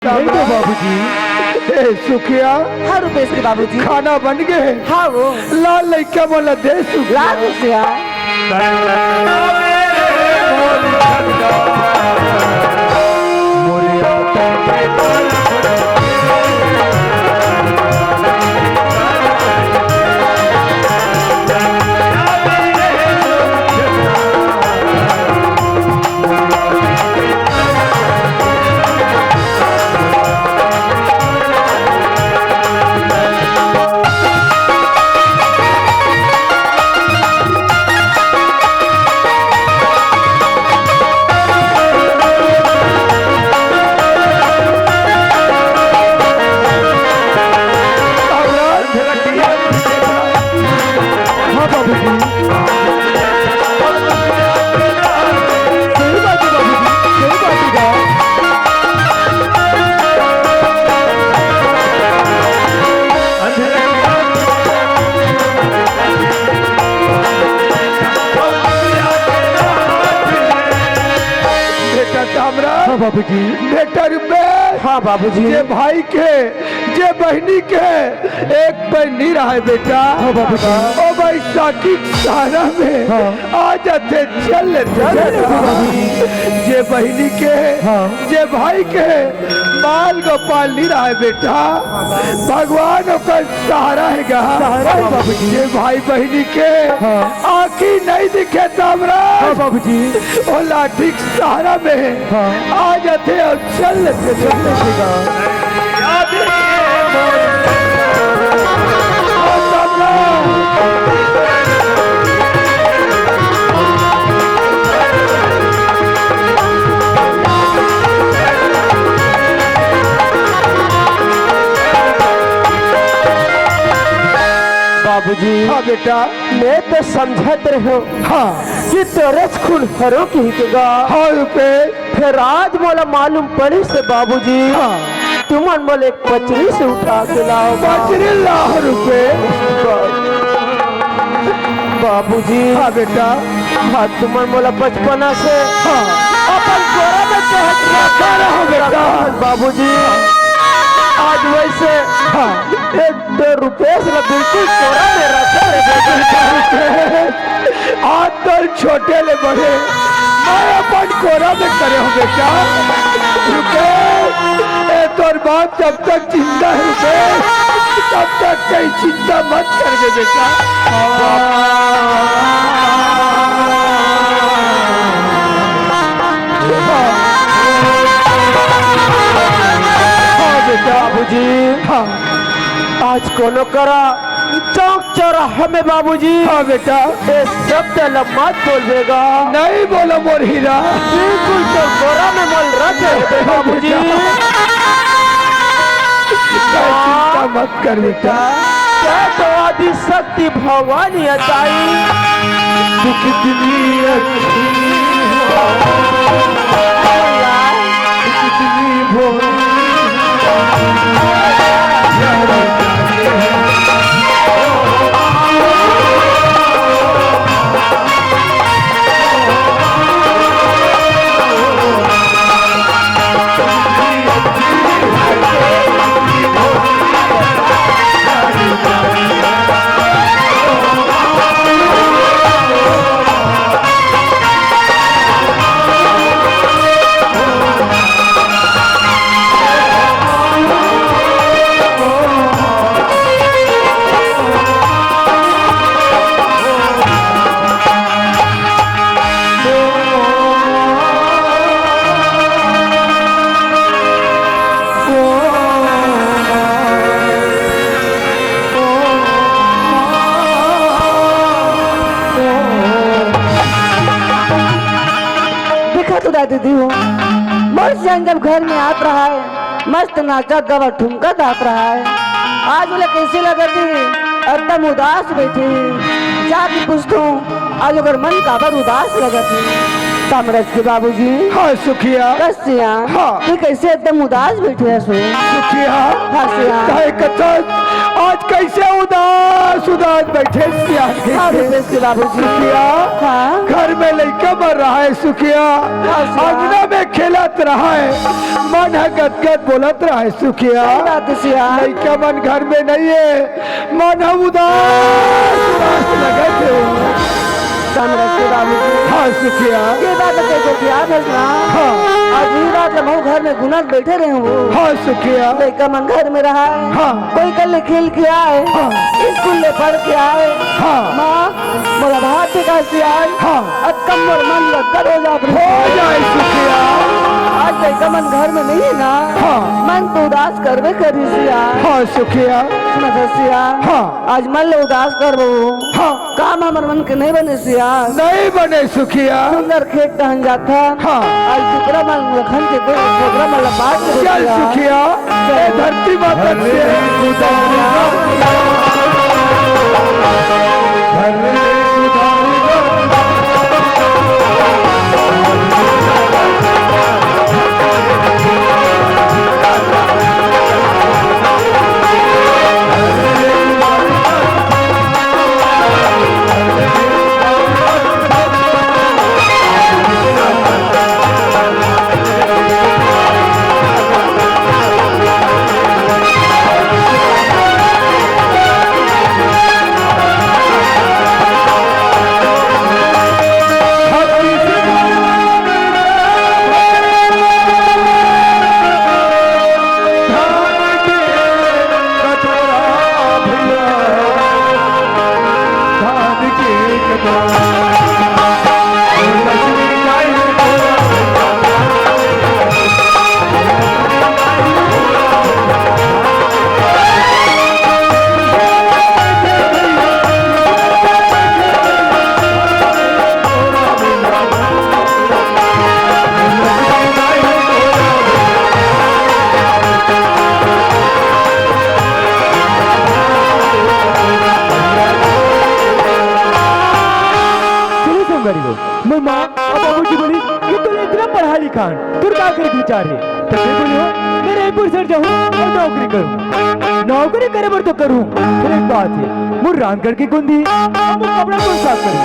बाबूजी। सुखिया। हाँ रुपेश के बाबूजी। खाना बन गए। हाँ वो लाल लड़का बोला दे सुखिया। लाल सुखिया। बाबूजी बेटा रुपए। हाँ बाबूजी। जे भाई के जे बहनी के एक बहनी रहा है बेटा। हाँ बाबूजी। ओ भाई साकी सहारा में हाँ। आ जाते चल जे बहनी के हाँ। जे भाई के बाल गोपाल नहीं रहा है बेटा। भगवान का सहारा है बाबूजी। जे भाई बहनी के आँखी नहीं दिखे तामरा। हाँ बाबूजी। और लाठी सहारा में आ जाते और चल लेते बाबूजी। हाँ बेटा। मैं तो समझत रहो हाँ कि तेरे खून हरो की हिकेगा। हाँ रुपए। फिर आज मोला मालूम पड़ी से बाबूजी। हाँ तुमन मोले एक पचरी से उठा के लाओ। पचरी लाओ रुपए। बाबूजी। हाँ बेटा। हाँ तुमन मोला बचपना से हाँ अपन गोरा में रखा रहो बेटा। बाबूजी आज वैसे एक रुपये से बिल्कुल कोरा में रखा है। आज तो छोटे ले बड़े मैं अपन कोरा में करे हो बेटा। रुपए तोर बाप जब तक जिंदा है रुपए तब तक कहीं चिंता मत कर दे बेटा। बाबूजी। हाँ आज कोनो करा चौक चौराहा में बाबूजी। हाँ बेटा। ये शब्द मत बोलेगा। नहीं बोलो मोर हीरा। बिल्कुल तो गोरा में मोल रखे बाबूजी। चिंता मत कर बेटा। क्या तो आदि शक्ति भवानी अचाई तू कितनी अच्छी कितनी भोली दीदी हूँ मस्त जब घर में आत रहा है मस्त नाचा गवा ठुमका दात रहा है। आज बोले कैसे लगा थी एकदम उदास बैठी जाके पूछता हूँ आज अगर मन काबर उदास लगा थी। तामरस के बाबूजी। हाँ सुखिया। कसिया। हाँ। तू कैसे एकदम उदास बैठे है सो? सुखिया। हाँ सिया। काहे कथा आज कैसे उदास उदास बैठे सियान के? हाँ रुपेश के बाबूजी। सुखिया। हाँ। घर में लड़का मर रहा है सुखिया। अंगना में खेलत रहा है, मन है गदगद बोलत रहा है सुखिया। लड़का मन घर में नहीं है, मन है उदास उदास लगत है। हाँ सुखिया। ये बात कैसे किया फैसला? हाँ। आज ही रात हम घर में गुनत बैठे रहे हूँ। हाँ सुखिया। लड़का मन घर में रहा है। हाँ। कोई कल खेल के आए। हाँ। स्कूल में पढ़ के आए। हाँ। माँ मोरा भात कैसे आए? हाँ। अब कम और मन लगकर हो जाए सुखिया। आज लड़का मन घर में नहीं है ना। हाँ। मन तो उदास करवे करी सिया। हाँ सुखिया। सिया। हाँ। आज मन उदास करबो। हाँ। काम हमार मन के नहीं बने सिया। नहीं बने सुखिया। सुंदर खेत टहन जाता। हाँ। आज टुकड़ा मन लखन के कोई टुकड़ा मन बात चल सुखिया। ये धरती माता नौकरी करे बर तो करूं, फिर एक बात है मुझ रानगढ़ की गुंदी अब कपड़ा कौन साफ करूं?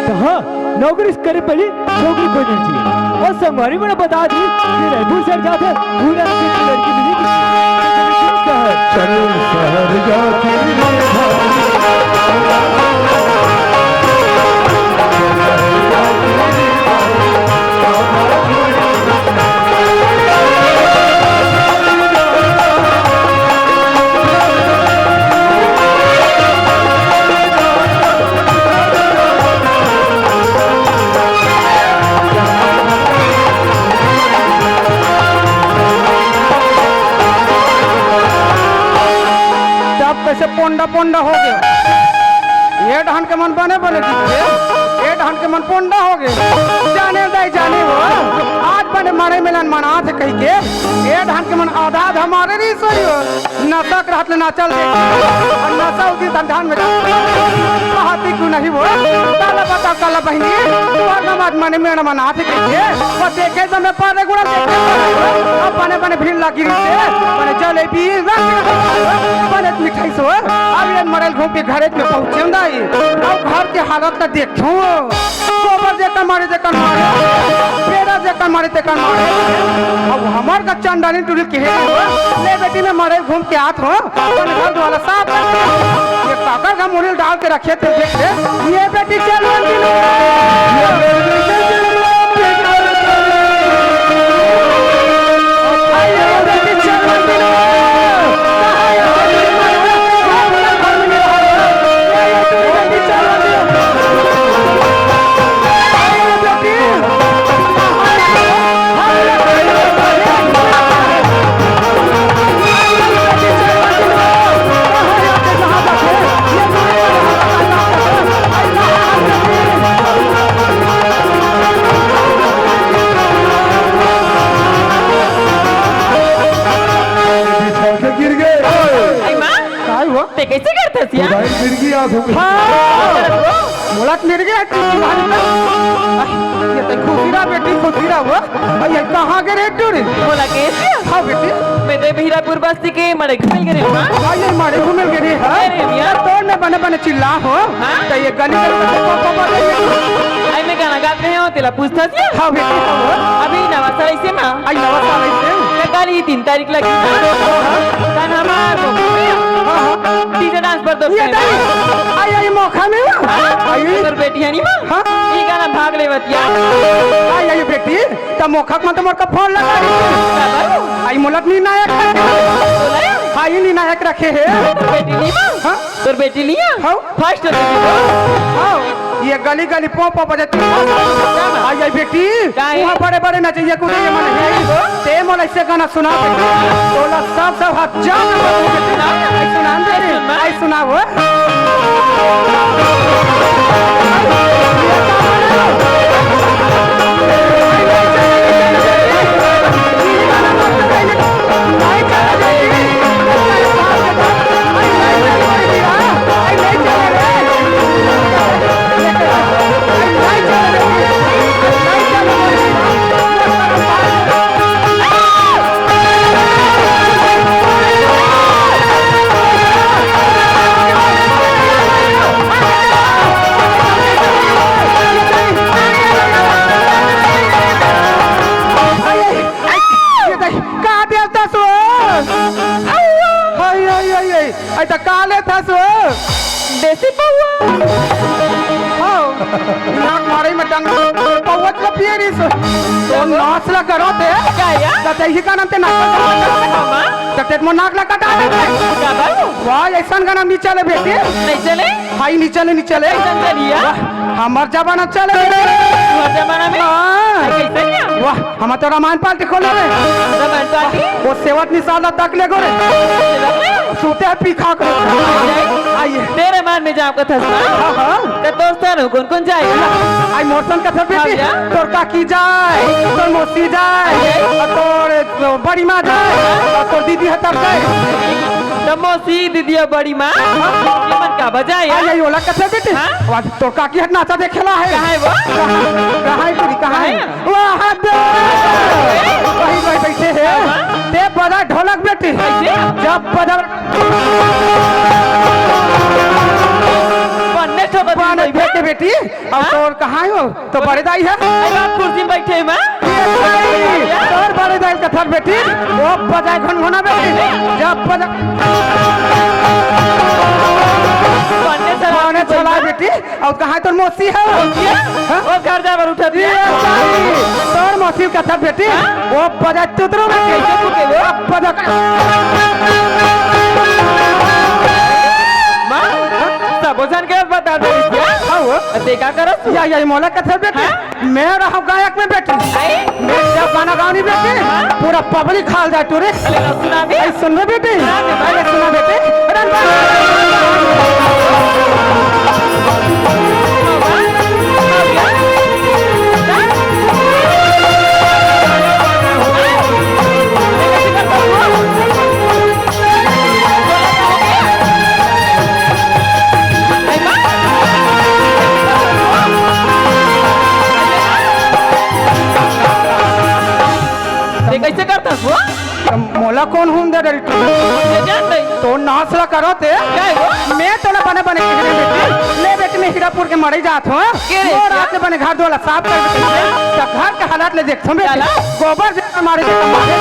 तो हाँ नौकरी करे पहले नौकरी खोजनी चाहिए और संगवारी मैंने बता दी कि रायपुर शहर जाते पूरा लड़की मिली शहर जाती पोंडा पोंडा हो गया। ये ढान के मन बने बने दिखे, ये ढान के मन पोंडा हो गए। जाने दाई जाने हो आज बने मारे मिलन मना थे कही के ये ढान के मन आधाद हमारे नहीं सही हो नशा कर हाथ ले ना चल दे और नशा उसी ढान में कहती क्यों नहीं वो काला बता काला बहनी तुम्हारा नमाज माने मेरा मना थे कही के वो देखे समय पारे गुड़ा देखे अब बने बने भीड़ लगी रही है बने जलेबी बने मिठाई सो अब ये मरल घूम के घरे में पहुंचे दाई अब घर के हालत ना देखो गोबर देकर मारे देकर मारे पेड़ा देकर मारे देकर मारे अब हमार का चंडानी टूल के ले बेटी में मरे घूम के आत हो अपन घर वाला साफ ये काकर का मुरल डाल के रखे थे देख ले ये बेटी चल कैसे करते गिर गया मुलत मिल गया ये तो खुशीरा बेटी खुशीरा हुआ ये कहाँ के रेट टूरी बोला के हाँ बेटी मैं तो भीरापुर बस्ती के मड़े घुमिल गए मां हाँ ये मारे घूमे गए अरे मियां। है तो ने बने बने चिल्ला हो हाँ? तो ये गली आई मैं गाना गाते हैं तेला पूछता थी हाँ बेटी हाँ अभी नवा साल से मां आई नवा साल ऐसे कल 3 तारीख लगी कान हमार डीजे डांस पर ये दोस्त आई आई मौका में आई तोर बेटी है नी मां हाँ? ई गाना भाग लेवतिया आई आई बेटी तो मौका में तो मोर का फोन लगा आई मुलत नी नायक बोला हाई नी नायक रखे है तोर बेटी नी मां हाँ? तोर बेटी लिया हाँ? फर्स्ट बेटी हाँ ये गली गली पो बजती आई आई बेटी काहे? वहाँ बड़े बड़े नचैया कूदे ये मन है ते मोल ऐसे गाना सुना तोला सब हाथ जा आई सुना दे रे आई सुनाओ ऐसा काले था सो देसी पौवा हाँ नाक मारे में डंग पौवत ला पिए री सो तो नाच ला करो ते क्या या तते ही का नाम ते नाक मामा तते मो नाक ला कटा दे क्या बाबू वाह ऐसा गाना नी चले बेटी नहीं चले हाई नी चले कैसे लिया हमर जमाना चले हर जमाना में हाँ। कैसे लिया वाह हम तो रामायण पार्टी खोले रे रमन पार्टी वो सेवट निशाला तक ले गोरे सूते है पीखा को आइए तेरे मन में जाम का थसना हाँ हाँ तो दोस्तों कौन कौन जाएगा आई मौसम का बेटी हाँ जा। तोर काकी जाए तोर मौसी जाए और तोर बड़ी माँ जाए और तोर दीदी हतर जाए तो मौसी दीदी और बड़ी माँ ये मन का बजाए आई आई ओला कथे बेटी हाँ? और तोर काकी हट नाचा देखेला है कहाँ है वो कहाँ है तेरी कहाँ है कहाँ वहाँ दे वहीं वहीं बैठे हैं ते बजा ढोलक बेटी कैसे? जब बजा बनने ठोकर पाने बेटे बेटी और हाँ? तोर कहाँ है वो तो बड़े दाई है आई बात कुर्सी में बैठे हैं माँ तोर बड़े दाई का थर बेटी वो बजाए घुनघुना बेटी जब बजा बनने पाने चला बेटी और कहाँ है तोर मौसी है वो घर जा पर उठा ये दिया ताई, तोर मौसी का थर बेटी वो बजाए तुतरू बेटी कैसे फूके वो? अब बजा माँ सब जान के बता दे हाँ वो देखा करो या मौला का थर बेटी मैं रहा गायक में बेटी मैं जब गाना गानी बेटी पूरा पब्लिक खाल जाए तू रे सुना भी ऐ सुन रहे बेटी अरे सुना बेटी कैसे करता वो मोला कौन हूं दे रही तू ये जान नहीं तो नाचला करो ते क्या है वो मैं तो ना बने बने के बेटी ले बेटी मैं हीरापुर के मरे जात हूं के रे? वो रात में बने घर दोला साफ कर बेटी तो घर के हालात ले देखथो बेटी क्या ला? गोबर जे मारे जे मारे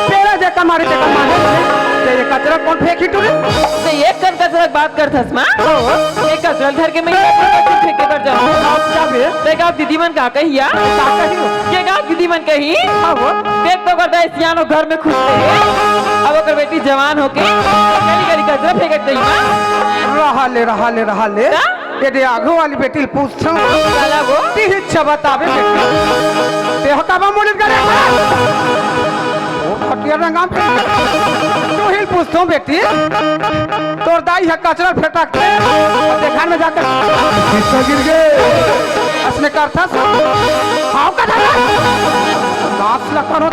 पेड़ा जे मारे जे मारे ते ये कचरा कौन फेंकी तू रे तो एक कर कचरा बात कर थस माँ एक कचरा घर के में फेंके कर जाओ आप क्या बे ते गाँव दीदी मन का कहिया का कहियो ये गाँव दीदी मन कही हां वो देख तो करता है सियानो घर में खुश रहे अब अगर बेटी जवान होके गली गली कचरा फेंकत रही माँ रहा ले क्या? ये दे आगो वाली बेटी पूछछो साला वो ती इच्छा बतावे बेटी ते हकाबा मोलित करे ओ खटिया रंगा पे तू हिल पूछतो बेटी तोर दाई है कचरा फेंकते ते घर में जाकर किसका गिर गए असने करता हां का था नाच लखनो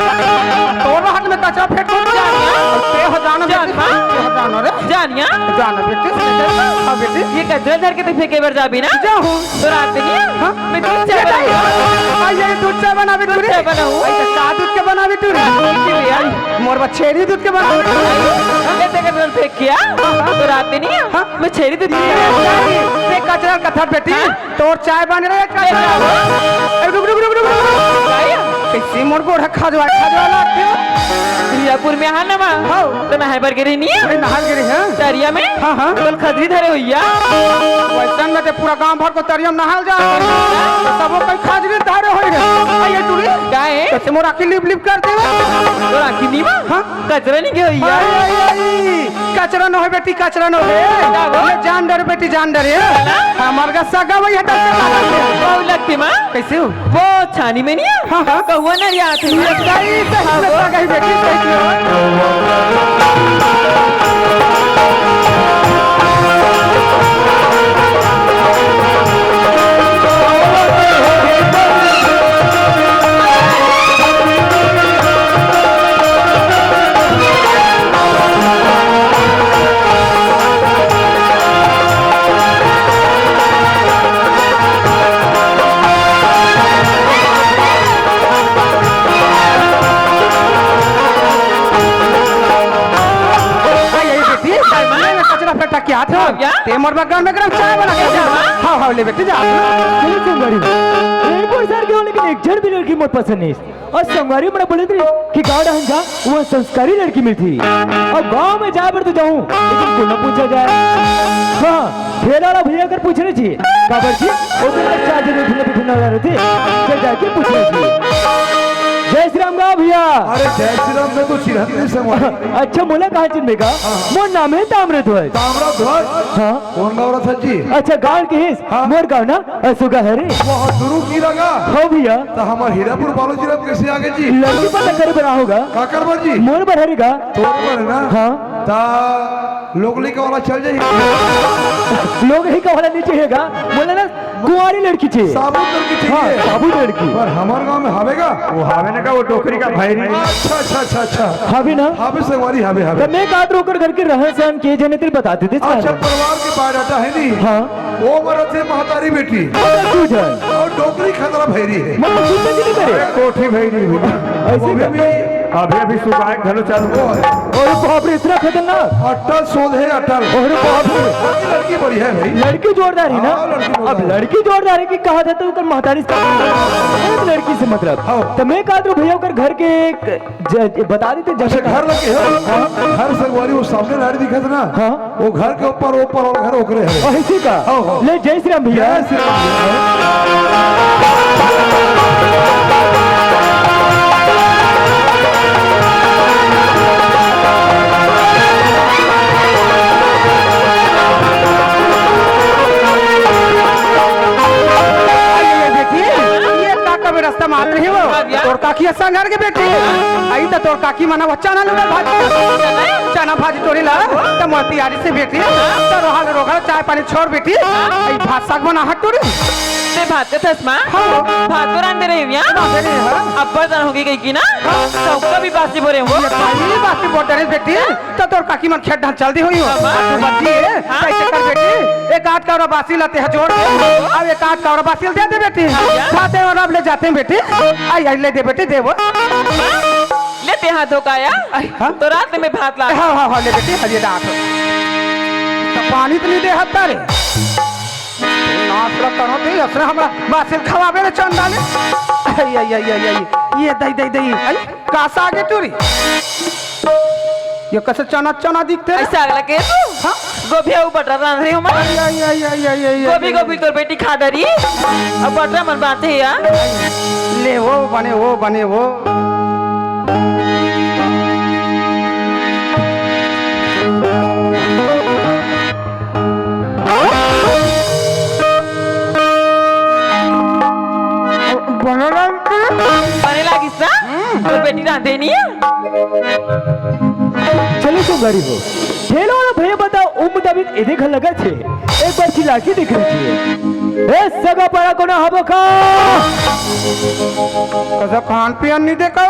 तोर हाथ में कचरा फेंको ते हो जाना जान, हाँ? जानो रे जानिया जाना बेटी हाँ बेटी ये कचरा धर के तो फेंके बार जाबी ना जाऊँ तो रात नहीं हाँ? मैं दूध चाय बनाऊंगा ये दूध चाय बना भी दूध चाय बनाऊँ का दूध के बना भी मोर बछेरी दूध के बना ऐसे कर फेंक किया तो रात नहीं मैं छेरी दूध से कचरा कथा बेटी तोर चाय बन रहे रुक रुक रुक रुक कैसे मोर गोड़ खाजवा लगती हो मिर्जापुर में हाँ नमा हाँ। तो नहाए पर गिरी नहीं है नहाल गिरी है दरिया में हाँ हाँ कल खजरी धरे हुई वैसन में पूरा गांव भर को तरिया में नहाल जा सबो कई खाजरी धारे होई रे ये टूरी गाय कैसे मोर आखी लिप लिप कर देवे तो राखी नहीं मां हाँ कचरा नहीं गई कचरा न हो बेटी कचरा न हो ये जान डर बेटी जान डर हमार का सगा वही हटा वो लगती मां कैसे हो वो छानी में नहीं है हाँ हाँ कहुआ नहीं आती सही बेटी कैसे हो क्या था ते मोर बगल में गरम चाय बना के जा हां हां ले बेटी जा चलो संगवारी रेनपुर सर के होने के एक जड़ भी लड़की मत पसंद नहीं और संगवारी बड़ा बोले थे कि गांव ढंग जा वो संस्कारी लड़की मिलती और गांव में जा पर तो जाऊं लेकिन को न पूछा जाए हाँ ठेला वाला भैया अगर पूछने चाहिए काबर जी वो तो चार जन ठेले पे ठेला वाला थे चल जाके पूछने चाहिए जय श्री राम गाँव भैया अरे जय श्री राम में तो चिरहत्तरी संगवारी अच्छा मोला कहाँ चिन्ह का मोर नाम है ताम्रध्वज ताम्रा ध्वज हाँ कौन गाँव रहा था जी अच्छा गाँव के हिस मोर गाँव ना असुगा है रे बहुत दूर की लगा हो भैया तो हमारे हीरापुर बालू जी कैसे आगे जी लड़की पता करे बना होगा काकर जी मोर बढ़ेगा तोर पर ना हाँ ता लोकली का वाला चल जाएगी लोग ही का वाला नहीं चाहिएगा बोले ना कुंवारी लड़की चाहिए साबुत लड़की हाँ चाहिए साबुत लड़की पर हमारे गांव में हवेगा वो हवे का वो टोकरी का भाई अच्छा अच्छा अच्छा अच्छा हावी ना हवे संगवारी हवे हवे तो मैं काट रोकर घर के रहन सहन किए जाने तेरे बताते थे अच्छा परिवार के बायोडाटा है नहीं हाँ वो मरद थे महतारी बेटी तू जान और टोकरी खतरा भैरी है मतलब कुछ नहीं करे कोठी भैरी ऐसे भी अभी सुबह घर चालू वो है और बाप रे इतना खतरनाक अटल शोध है अटल और बाप रे बाकी लड़की बड़ी है भाई लड़की जोरदार है ना हाँ, लड़की जोरदार। अब लड़की जोरदार है कि कहा था तो कर महतारी से लड़की से मतलब हाँ। तो मैं कहा तो भैया कर घर के एक बता देते अच्छा जैसे घर लगे है घर संगवारी वो सामने लाड़ी दिखा था ना हाँ। वो घर के ऊपर वाला घर ओकरे है इसी का हाँ, हाँ। ले जय श्री राम भैया जय श्री राम। रास्ता मार रही हो तोर काकी संग घर के बेटी आई तो तोर काकी मना बच्चा ना लगा भाजी चना भाजी तोड़ी ला तो मोर तैयारी से बेटी तो रोहाल रोगा चाय पानी छोड़ बेटी आई भात साग बना हट तोड़ी ते भात का थसमा भात तो रांधे रहे हुई अब बर्तन होगी गई की ना सबका भी बासी बोले हो ये बात बोल रही बेटी तो तोर काकी मन खेत ढाल चलती हुई हो बच्ची है कैसे कर बेटी एक आध का बासी लाते हैं जोड़ अब एक आध का बासी दे दे बेटी खाते और अब ले जाते हैं बेटी आई आई ले दे बेटी दे वो लेते हाथों का या तो रात में भात ला हाँ हाँ हाँ ले बेटी हलिए डांट तो पानी तो नहीं दे हत्ता रे नाच ला करो थे असरा हमरा बासिल खवाबे रे चंदाले आई आई आई आई आई ये दई दई दई आई कासा आगे टूरी ये कैसे चना चना दिखते ऐसा अगला के तू हाँ गोभी ऊपर बटर रांध रही हूँ मैं आई आई आई आई आई आई गोभी गोभी तो बेटी खा डरी अब बटर मन बांधते हैं यार ले वो बने वो बने लागी सा तो बेटी रांधे नहीं है चलो तो गरीब हो ठेला वाला भैया बताओ ओ मुताबिक इधे घर लगा छे एक बार चिल्ला के देख रही है ए सगा पड़ा कोना हबो का कसा खान पियन नहीं देखा